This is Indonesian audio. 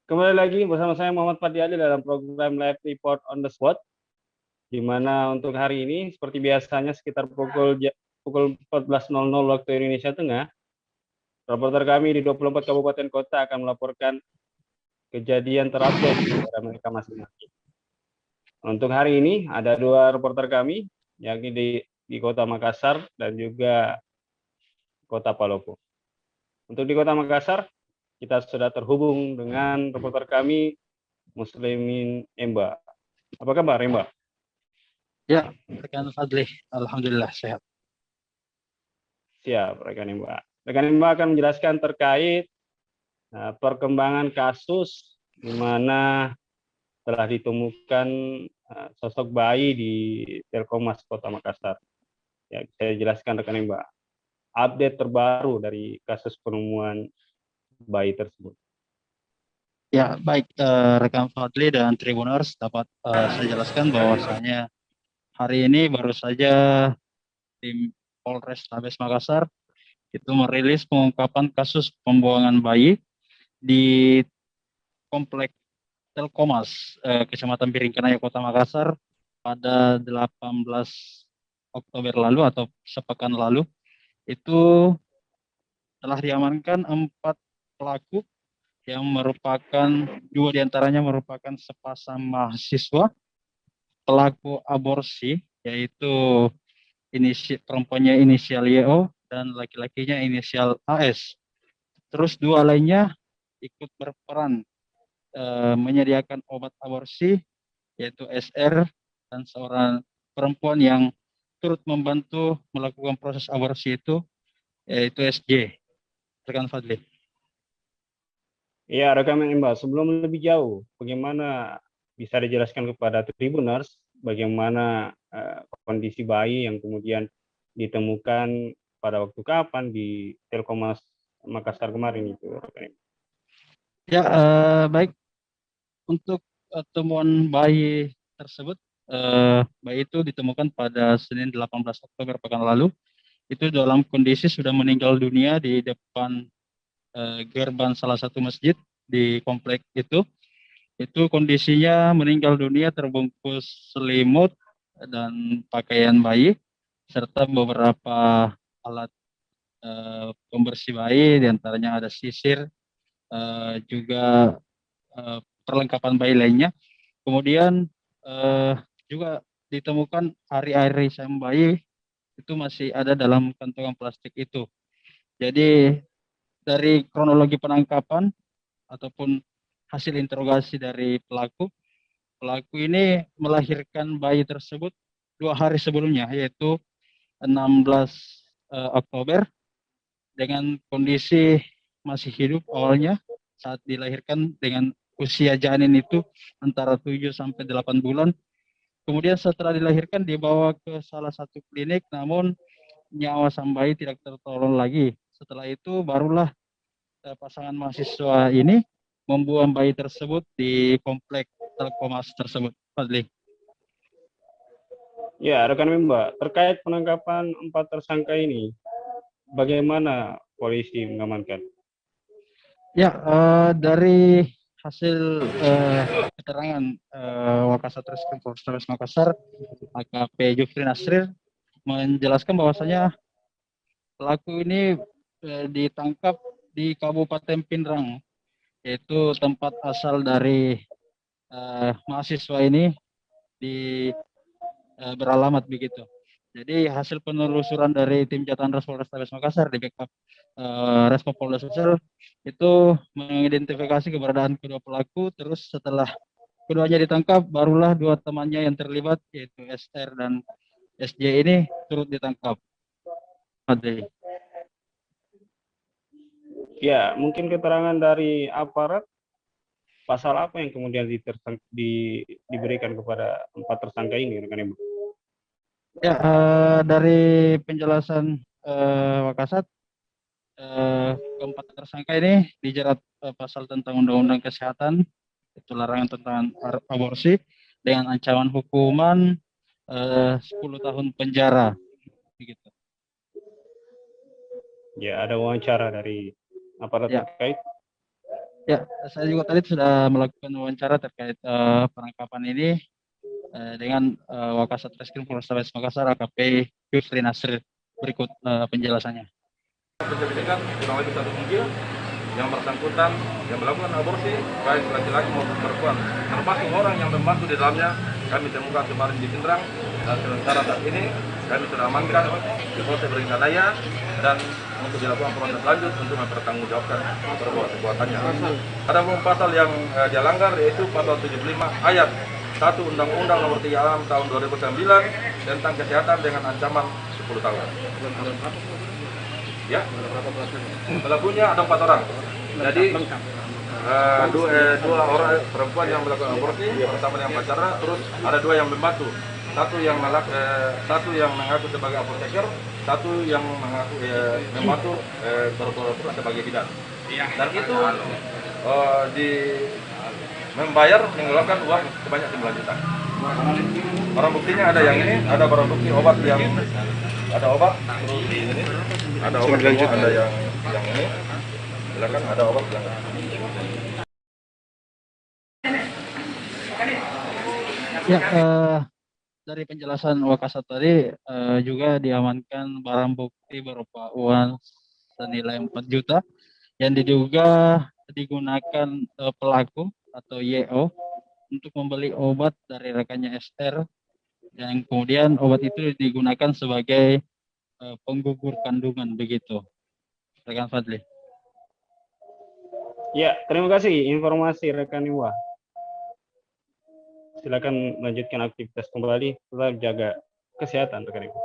Kembali lagi bersama saya Muhammad Fadli Ali dalam program Live Report on the Spot, di mana untuk hari ini seperti biasanya sekitar pukul 14.00 waktu Indonesia Tengah, reporter kami di 24 kabupaten kota akan melaporkan kejadian terupdate di daerah mereka masing-masing. Untuk hari ini ada dua reporter kami, yakni di Kota Makassar dan juga Kota Palopo. Untuk di Kota Makassar, kita sudah terhubung dengan reporter kami Muslimin Emba. Apa kabar Emba? Ya, rekan Fadli, alhamdulillah sehat. Siap, rekan Imba. Rekan Imba akan menjelaskan terkait perkembangan kasus di mana telah ditemukan sosok bayi di Telkomas Kota Makassar. Ya, saya jelaskan rekan Imba. Update terbaru dari kasus penemuan bayi tersebut. Ya, baik rekan Fadli dan Tribuners dapat saya jelaskan bahwasanya hari ini baru saja tim Polrestabes Makassar itu merilis pengungkapan kasus pembuangan bayi di Komplek Telkomas, Kecamatan Biringkanaya, Kota Makassar pada 18 Oktober lalu atau sepekan lalu. Itu telah diamankan 4 pelaku yang merupakan dua diantaranya merupakan sepasang mahasiswa pelaku aborsi, yaitu perempuannya inisial YO dan laki-lakinya inisial AS. Terus dua lainnya ikut berperan menyediakan obat aborsi, yaitu SR, dan seorang perempuan yang turut membantu melakukan proses aborsi itu, yaitu SJ. Rekan Fadli. Ya, rekan Imba, sebelum lebih jauh, bagaimana bisa dijelaskan kepada Tribuners bagaimana kondisi bayi yang kemudian ditemukan pada waktu kapan di Telkomas Makassar kemarin itu? Ya, baik. Untuk temuan bayi tersebut, bayi itu ditemukan pada Senin 18 Oktober pekan lalu. Itu dalam kondisi sudah meninggal dunia di depan gerbang salah satu masjid di komplek itu. Itu kondisinya meninggal dunia terbungkus selimut dan pakaian bayi serta beberapa alat pembersih bayi, diantaranya ada sisir, juga perlengkapan bayi lainnya. Kemudian juga ditemukan ari-ari sayang bayi itu masih ada dalam kantongan plastik itu. Jadi dari kronologi penangkapan ataupun hasil interogasi dari pelaku, pelaku ini melahirkan bayi tersebut 2 hari sebelumnya, yaitu 16 Oktober dengan kondisi masih hidup awalnya saat dilahirkan dengan usia janin itu antara 7 sampai 8 bulan. Kemudian setelah dilahirkan dibawa ke salah satu klinik, namun nyawa sang bayi tidak tertolong lagi. Setelah itu barulah pasangan mahasiswa ini membuang bayi tersebut di komplek Telkomas tersebut. Fadli. Ya, rekan Mimba, terkait penangkapan 4 tersangka ini, bagaimana polisi mengamankan? Ya, dari hasil keterangan Wakasat Reskrim Polrestabes Makassar, AKP Jufri Nasrir menjelaskan bahwasanya pelaku ini ditangkap di Kabupaten Pindrang, yaitu tempat asal dari mahasiswa ini di beralamat begitu. Jadi hasil penelusuran dari tim Jatan Ras Polrestabes Makassar di backup Respon Polda Sosial itu mengidentifikasi keberadaan kedua pelaku. Terus setelah keduanya ditangkap, barulah dua temannya yang terlibat yaitu SR dan SJ ini turut ditangkap. Adli. Ya, mungkin keterangan dari aparat pasal apa yang kemudian diberikan kepada 4 tersangka ini, rekan Ibu? Ya, dari penjelasan Wakasat, keempat tersangka ini dijerat pasal tentang Undang-Undang Kesehatan, itu larangan tentang aborsi, dengan ancaman hukuman 10 tahun penjara. Begitu. Ya, ada wawancara dari aparat Ya, terkait. Ya, saya juga tadi sudah melakukan wawancara terkait penangkapan ini dengan Wakasat Reskrim Polrestabes Makassar AKP Yusri Nasir. Berikut penjelasannya. Penyelidikan kurang lebih 1 mobil yang bersangkutan yang melakukan aborsi baik laki-laki maupun perempuan, termasuk orang yang membantu di dalamnya. Kami temukan kemarin di Pindrang, dan sementara saat ini kami sudah amankan di Polsek Beringharaya dan untuk dilakukan proses lanjut untuk mempertanggungjawabkan perbuatannya. Ada pasal yang dia langgar, yaitu pasal 75 ayat 1 Undang-Undang Nomor 36 Tahun 2009 tentang kesehatan dengan ancaman 10 tahun. Ya, pelakunya ada 4 orang. Jadi dua orang perempuan yang melakukan aborsi bersama dengan pacarnya, terus ada 2 yang membantu. Satu yang mengaku sebagai apoteker, satu yang mengaku membantu berpura-pura sebagai bidan. Dan itu membayar mengeluarkan uang sebanyak 9 juta. Barang buktinya ada yang ini, ada barang bukti obat yang ada obat, terus ini ada obat semua, ada yang ini. Silakan, ada obat yang Ya, dari penjelasan Wakasat tadi juga diamankan barang bukti berupa uang senilai 4 juta yang diduga digunakan pelaku atau YO untuk membeli obat dari rekannya SR, yang kemudian obat itu digunakan sebagai penggugur kandungan, begitu rekan Fadli. Ya, terima kasih informasi rekan Iwa. Silakan lanjutkan aktivitas kembali, tetap jaga kesehatan rekan Iwa.